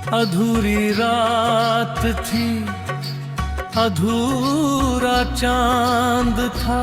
अधूरी रात थी, अधूरा चांद था,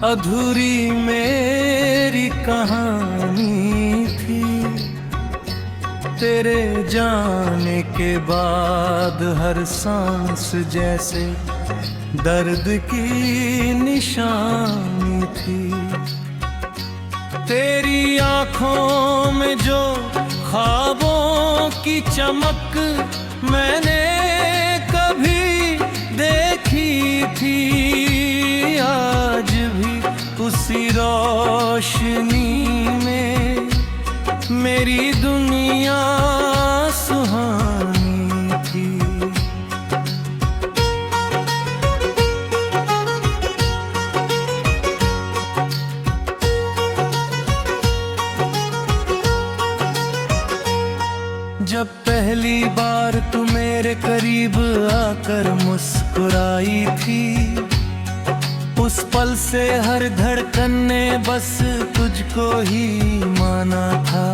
अधूरी मेरी कहानी थी। तेरे जाने के बाद हर सांस जैसे दर्द की निशानी थी। तेरी आंखों में जो ख्वाबों की चमक मैंने कभी देखी थी, आज भी उसी रोशनी में मेरी दुनिया सुहानी थी। जब पहली बार तू मेरे करीब आकर मुस्कुराई थी, उस पल से हर धड़कन ने बस तुझको ही माना था।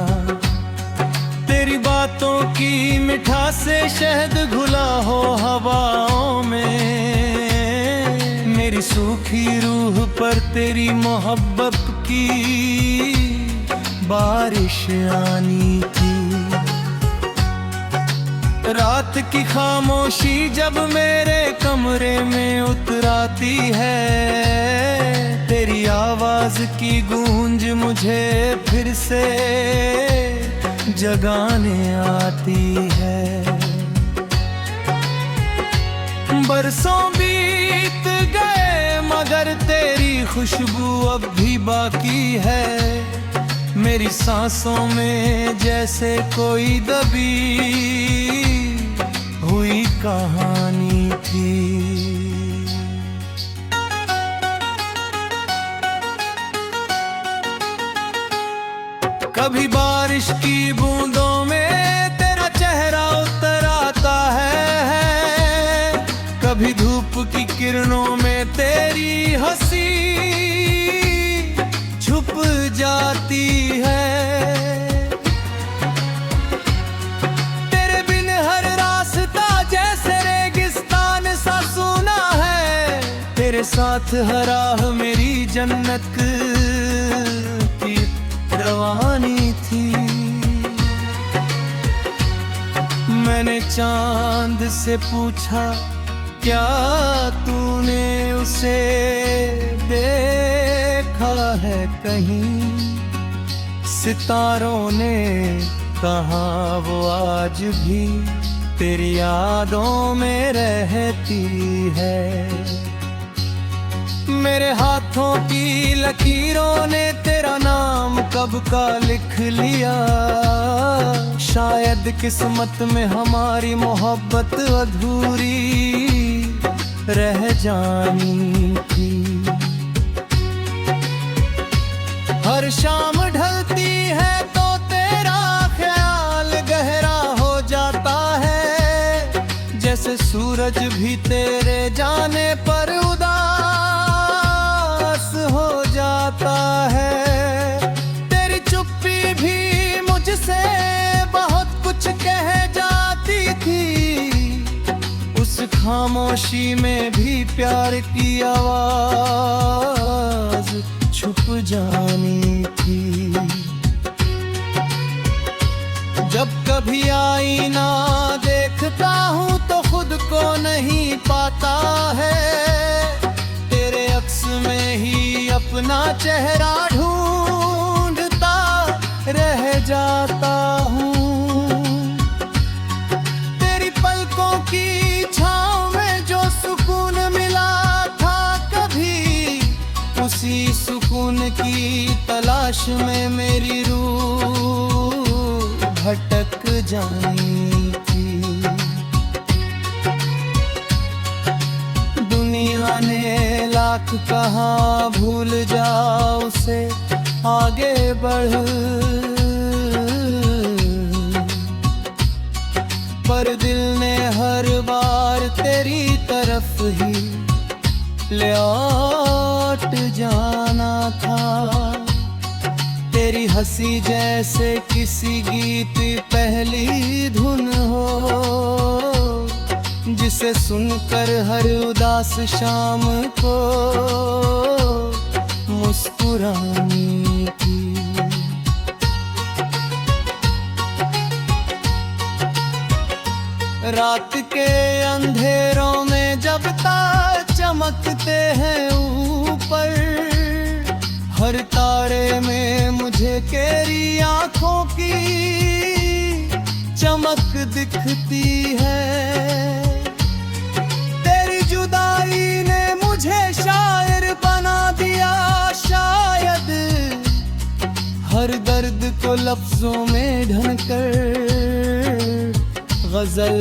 तेरी बातों की मिठास से शहद घुला हो हवाओं में, मेरी सूखी रूह पर तेरी मोहब्बत की बारिश आनी थी। रात की खामोशी जब मेरे कमरे में उतराती है, तेरी आवाज की गूंज मुझे फिर से जगाने आती है। बरसों बीत गए मगर तेरी खुशबू अब भी बाकी है। मेरी सांसों में जैसे कोई दबी हुई कहानी थी। कभी बारिश की बूंदों में तेरा चेहरा उतर आता है, कभी धूप की किरणों में तेरी हंसी छुप जाती है। तेरे बिन हर रास्ता जैसे रेगिस्तान सा सूना है, तेरे साथ हर राह मेरी जन्नत की रवानी थी। मैंने चांद से पूछा क्या तूने उसे देखा है कहीं, सितारों ने कहा वो आज भी तेरी यादों में रहती है। मेरे हाथों की लकीरों ने तेरा नाम कब का लिख लिया, शायद किस्मत में हमारी मोहब्बत अधूरी रह जानी थी। हर शाम ढलती है तो तेरा ख्याल गहरा हो जाता है, जैसे सूरज भी तेरे जाने पर उदास हो जाता है। तेरी चुप्पी भी मुझसे बहुत कुछ कह जाती थी, उस खामोशी में भी प्यार की आवाज छुप जानी थी। जब कभी आईना देखता हूँ तो खुद को नहीं पाता है, तेरे अक्स में ही अपना चेहरा ढूंढता रह जाता हूँ। तेरी पलकों की छाँव में जो सुकून मिला था कभी, उसी सुकून की तलाश में मेरी रूह भटक जानी थी। दुनिया ने लाख कहा भूल जाओ उसे, आगे बढ़, पर दिल ने हर बार तेरी तरफ ही लौट जाना था। तेरी तेरी हंसी जैसे किसी गीत पहली धुन हो, जिसे सुनकर हर उदास शाम को मुस्कुराने की। रात के अंधेरों में जब तारे चमकते हैं ऊपर, हर तारे में मुझे तेरी आंखों की चमक दिखती है। तेरी जुदाई ने मुझे शायर बना दिया, शायद हर दर्द को लफ्जों में ढलकर गजल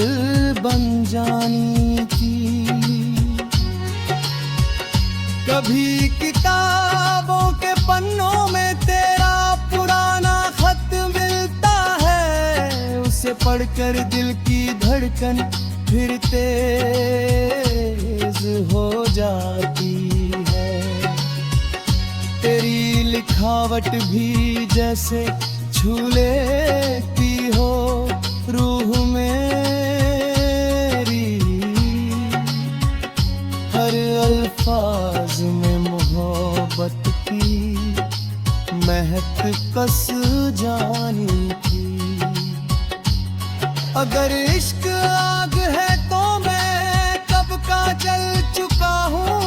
बन जानी थी। कभी किताबों के पन्नों में तेरा पुराना खत मिलता है, उसे पढ़कर दिल की धड़कन फिर तेज हो जाती है। तेरी लिखावट भी जैसे छू लेती हो रूह मेरी, हर अल्फाज में मोहब्बत की महक कस जानी थी। अगर इश्क आग है तो मैं कब का जल चुका हूँ,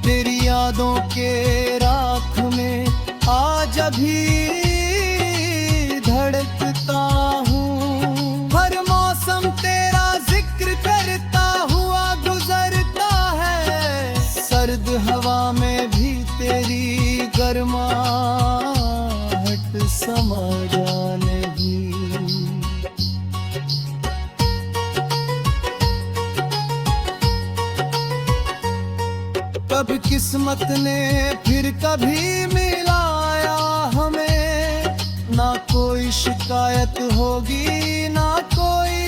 तेरी यादों के राख में आज अभी धड़कता हूँ। हर मौसम तेरा जिक्र करता हुआ गुजरता है, सर्द हवा में भी तेरी गर्माहट समा जाने की। कब किस्मत ने फिर कभी मिलाया हमें, ना कोई शिकायत होगी ना कोई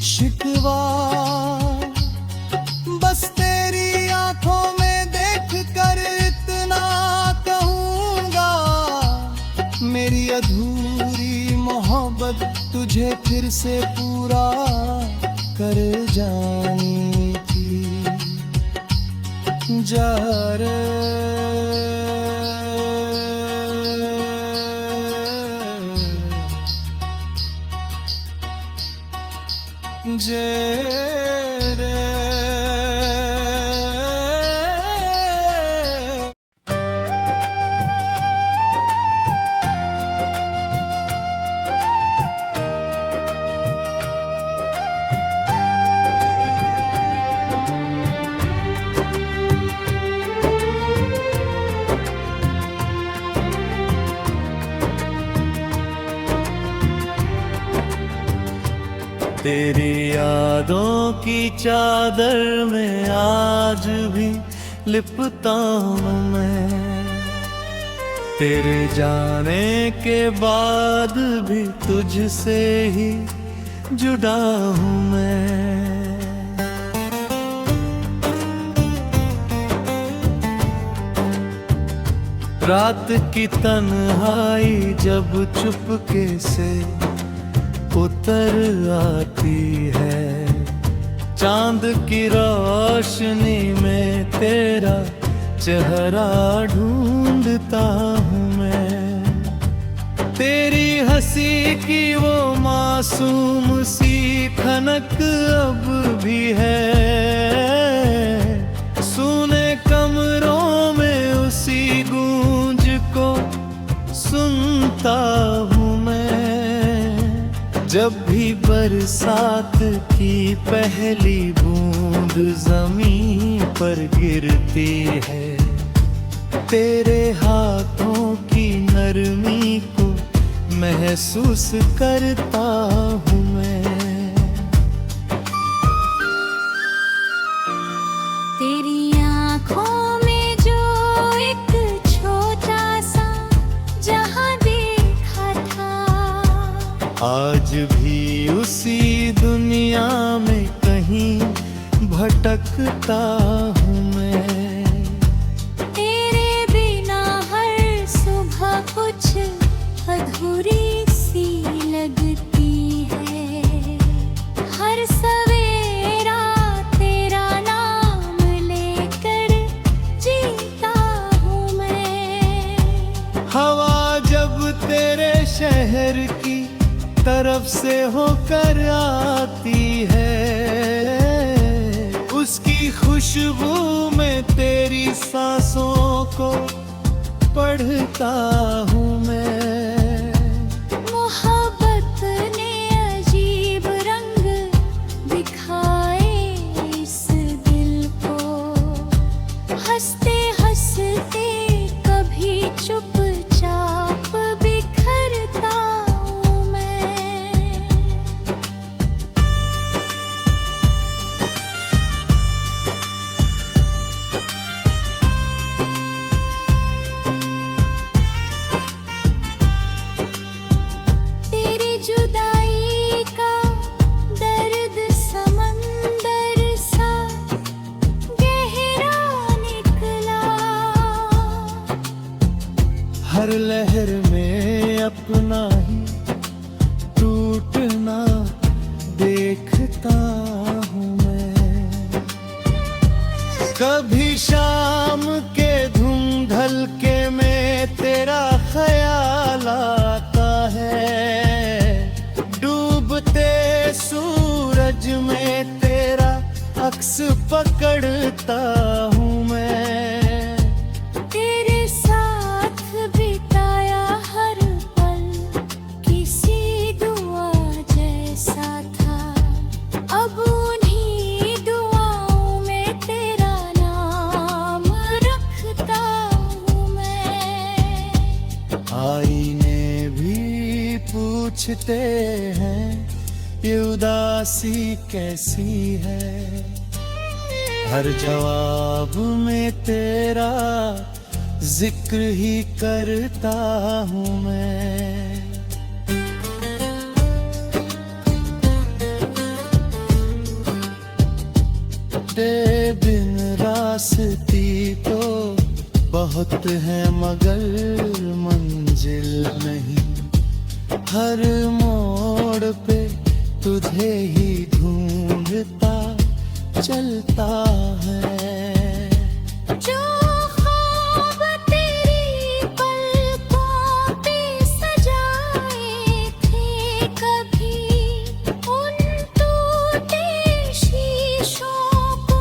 शिकवा। बस तेरी आंखों में देख कर इतना कहूँगा, मेरी अधूरी मोहब्बत तुझे फिर से पूरा कर जानी थी। जा रे जे तेरी यादों की चादर में आज भी लिपता हूँ मैं, तेरे जाने के बाद भी तुझसे ही जुड़ा हूँ मैं। रात की तन्हाई जब चुपके से उतर आती है, चांद की रोशनी में तेरा चेहरा ढूंढता हूँ मैं। तेरी हंसी की वो मासूम सी खनक अब भी है, सूने कमरों में उसी गूंज को सुनता हूँ मैं। जब भी बरसात की पहली बूंद जमीन पर गिरती है, तेरे हाथों की नरमी को महसूस करता हूँ मैं। तेरी आँखों में जो एक छोटा सा जहां देखा था, आज भी उसी दुनिया में कहीं भटकता हूँ मैं। तेरे बिना हर शहर की तरफ से होकर आती है। उसकी खुशबू में तेरी सांसों को पढ़ता हूँ मैं। मोहब्बत ने अजीब रंग दिखाए इस दिल को, हंसते हंसते कभी चुपचाप बिखरता हूँ मैं। तेरी जुदाई का दर्द समंदर सा गहरा निकला। हर लहर में अपना ही टूटना देखता हूँ मैं। कभी शाम के धुंधलके में तेरा ख्याल आता है। डूबते सूरज में तेरा अक्स पकड़ता हूँ मैं। तेरे साथ बिताया हर पल किसी दुआ जैसा था। अब उन्हीं दुआओं में तेरा नाम रखता हूँ मैं। आईने भी पूछते हैं ये उदासी कैसी है। हर जवाब में तेरा जिक्र ही करता हूँ मैं। तेरे बिन रास्ती तो बहुत है मगर मंजिल नहीं। हर मोड़ पे तुझे ही ढूंढता चलता है। जो ख्वाब तेरी पलकों पे सजाए थे कभी, उन टूटे शीशों को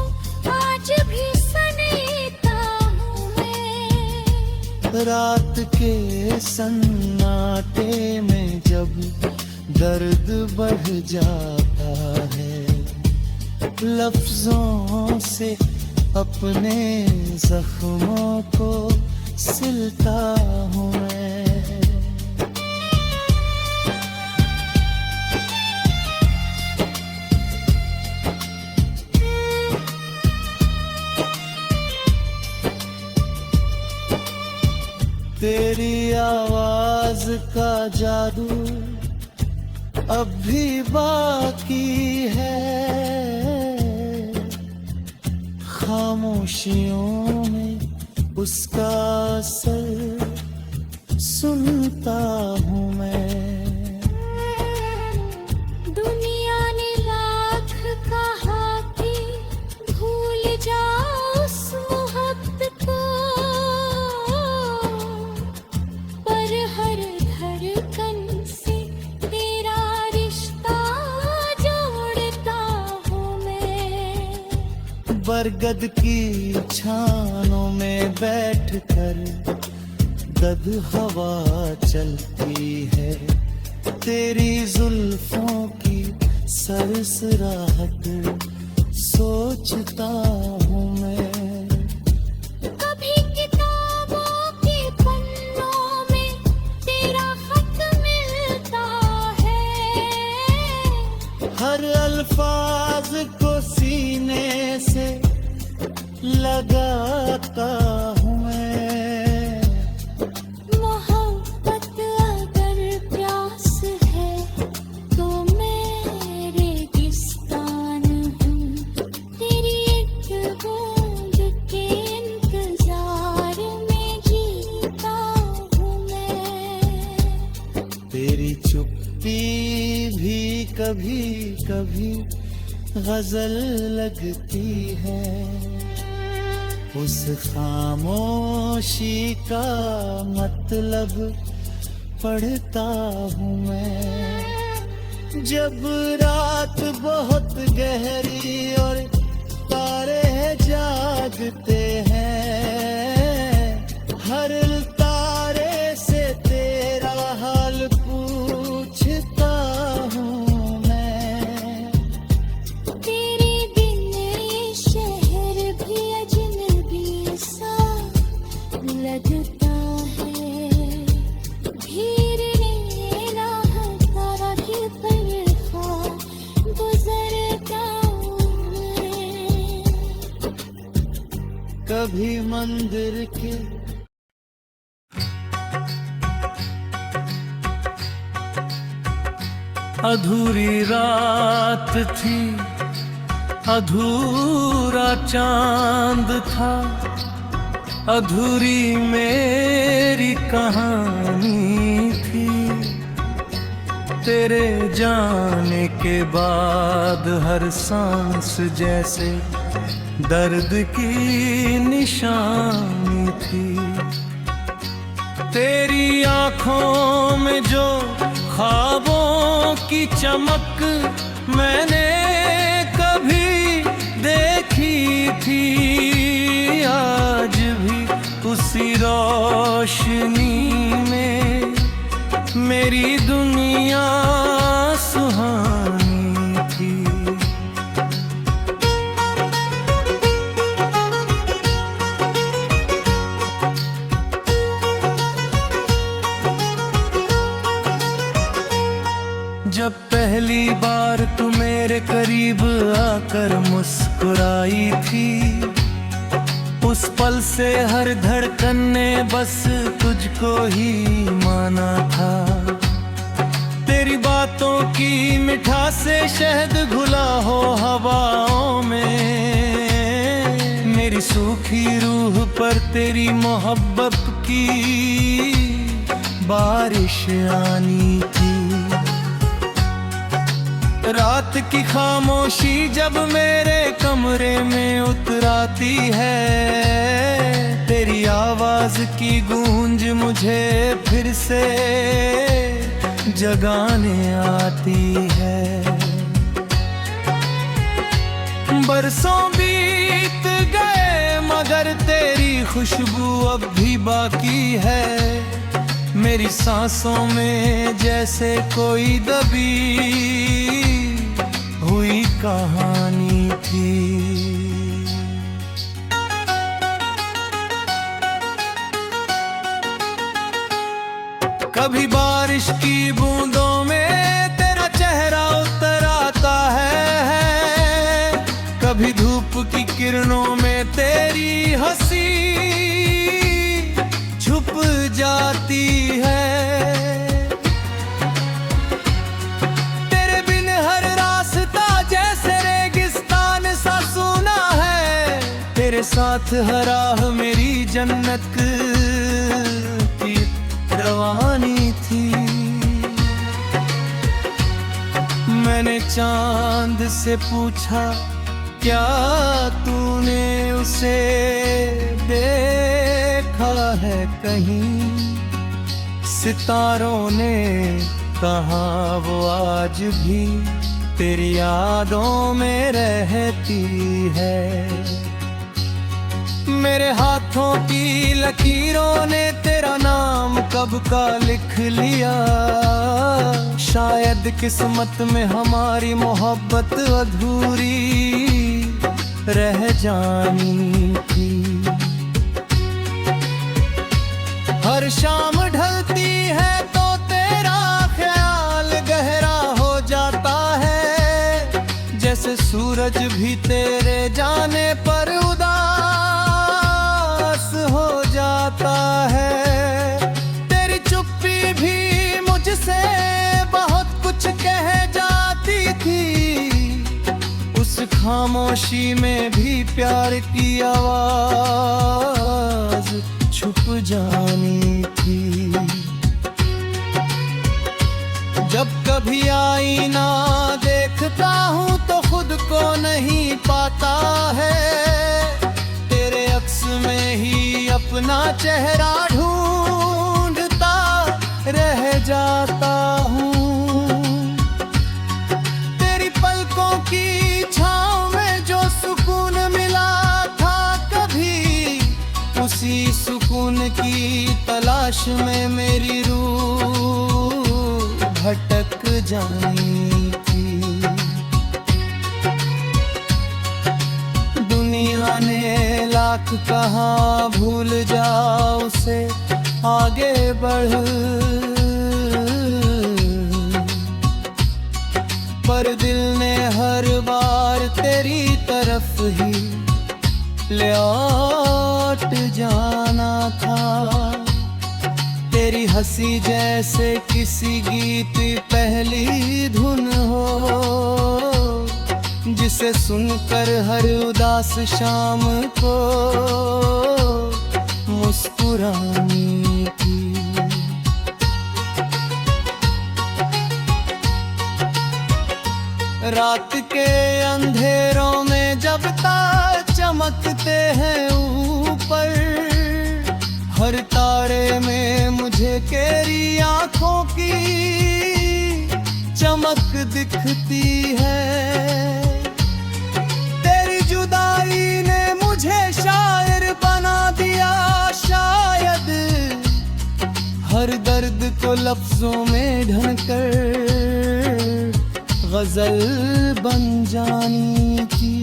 आज भी सनेता हूँ मैं। रात के सन्नाटे में जब दर्द बढ़ जाता है, लफ्जों से अपने जख्मों को सिलता हूँ मैं। तेरी आवाज का जादू अब भी बाकी है। खामोशियों में उसका असर सुनता हूँ मैं। दुनिया ने लाख कहा कि भूल जाओ उस मोहब्बत को, पर हर धड़कन से तेरा रिश्ता जोड़ता हूँ मैं। बरगद की छानों में बैठकर गद हवा चलती है। तेरी जुल्फों की सरसराहट सोचता हूँ मैं। कभी किताबों के पन्नों में तेरा खत मिलता है। हर अल्फाज को सीने से लगाता हूँ मैं। मोहब्बत अगर प्यास है तो मैं रेगिस्तान हूँ। तेरी एक बूंद के इंतजार में जीता हूँ मैं। तेरी चुप्पी भी कभी कभी गजल लगती है। उस खामोशी का मतलब पढ़ता हूँ मैं। जब रात बहुत गहरी और तारे जागते हैं, हर तारे से तेरा हाल पूछता हूँ मैं। तेरे बिन ये शहर भी अजनबी सा लगता है। धीरे राह तारा के पर गुजरता हूँ मैं। कभी मंदिर के अधूरी रात थी, अधूरा चांद था, अधूरी मेरी कहानी थी। तेरे जाने के बाद हर सांस जैसे दर्द की निशानी थी। तेरी आंखों में जो ख्वाबों की चमक मैंने कभी देखी थी, आज भी उसी रोशनी में मेरी दुनिया सुहानी थी। जब पहली बार तू मेरे करीब आकर मुस्कुराई थी, उस पल से हर धड़कन ने बस तुझको ही माना था। तेरी बातों की मिठास से शहद घुला हो हवाओं में, मेरी सूखी रूह पर तेरी मोहब्बत की बारिश आनी थी। रात की खामोशी जब मेरे कमरे में उतराती है, तेरी आवाज की गूंज मुझे फिर से जगाने आती है। बरसों बीत गए मगर तेरी खुशबू अब भी बाकी है। मेरी सांसों में जैसे कोई दबी हुई कहानी थी। कभी बारिश की बूंदों में तेरा चेहरा उतर आता है, कभी धूप की किरणों में तेरी हंसी छुप जाती है। तेरे बिन हर रास्ता जैसे रेगिस्तान सा सूना है, तेरे साथ हर राह मेरी जन्नत की रवानी थी। मैंने चांद से पूछा क्या तूने उसे देखा है कहीं, सितारों ने कहा वो आज भी तेरी यादों में रहती है। मेरे हाथों की लकीरों ने तेरा नाम कब का लिख लिया, शायद किस्मत में हमारी मोहब्बत अधूरी रह जानी थी। हर शाम ढलती है तो तेरा ख्याल गहरा हो जाता है, जैसे सूरज भी तेरे जाने पर उदास हो जाता है। तेरी चुप्पी भी मुझसे बहुत कुछ कह जाती थी, उस खामोशी में भी प्यार की आवाज छुप जानी थी। जब कभी आईना देखता हूँ तो खुद को नहीं पाता है, तेरे अक्स में ही अपना चेहरा ढूंढता रह सुकून की तलाश में मेरी रूह भटक जानी थी। दुनिया ने लाख कहा भूल जाओ उसे, आगे बढ़, पर दिल ने हर बार तेरी तरफ ही लौट जाना था। तेरी हंसी जैसे किसी गीत पहली धुन हो, जिसे सुनकर हर उदास शाम को मुस्कुरानी थी। रात के अंधेरों में जब तारे चमकते हैं ऊपर, हर तारे में मुझे तेरी आंखों की चमक दिखती है। तेरी जुदाई ने मुझे शायर बना दिया, शायद हर दर्द को लफ्जों में ढंकर गजल बन जानी थी।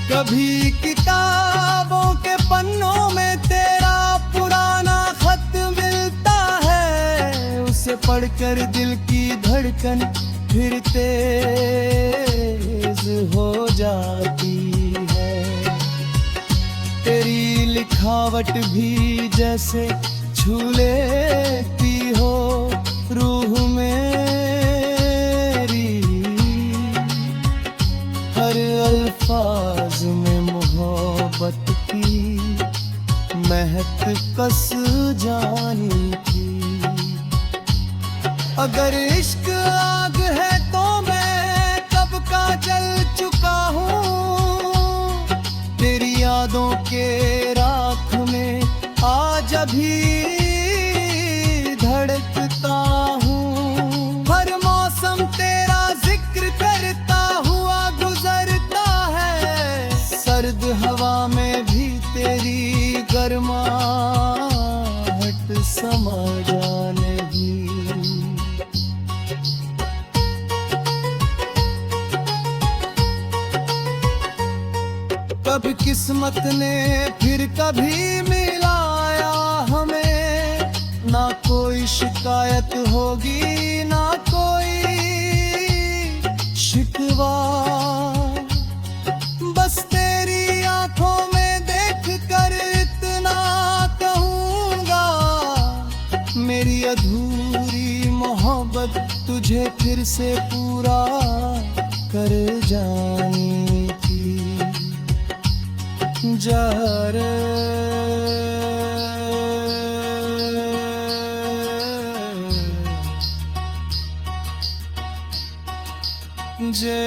कभी किताबों के पन्नों में तेरा पुराना खत मिलता है, उसे पढ़कर दिल की धड़कन फिर तेज हो जाती है। तेरी लिखावट भी जैसे छू लेती हो रूह मेरी, हर अल्फाज में मोहब्बत की महक कस जानी थी। अगर इश्क आग है तो मैं कब का जल चुका हूँ। तेरी यादों के राख में आज अभी धड़कता हूँ। हर मौसम तेरा जिक्र करता हुआ गुजरता है, सर्द हवा में भी तेरी गर्माहट समा जाने लगी। कब किस्मत ने फिर कभी मिलाया हमें, ना कोई शिकायत होगी ना कोई शिकवा। बस तेरी आंखों में देख कर इतना कहूँगा, मेरी अधूरी मोहब्बत तुझे फिर से पूरा कर जानी थी। जा रे जे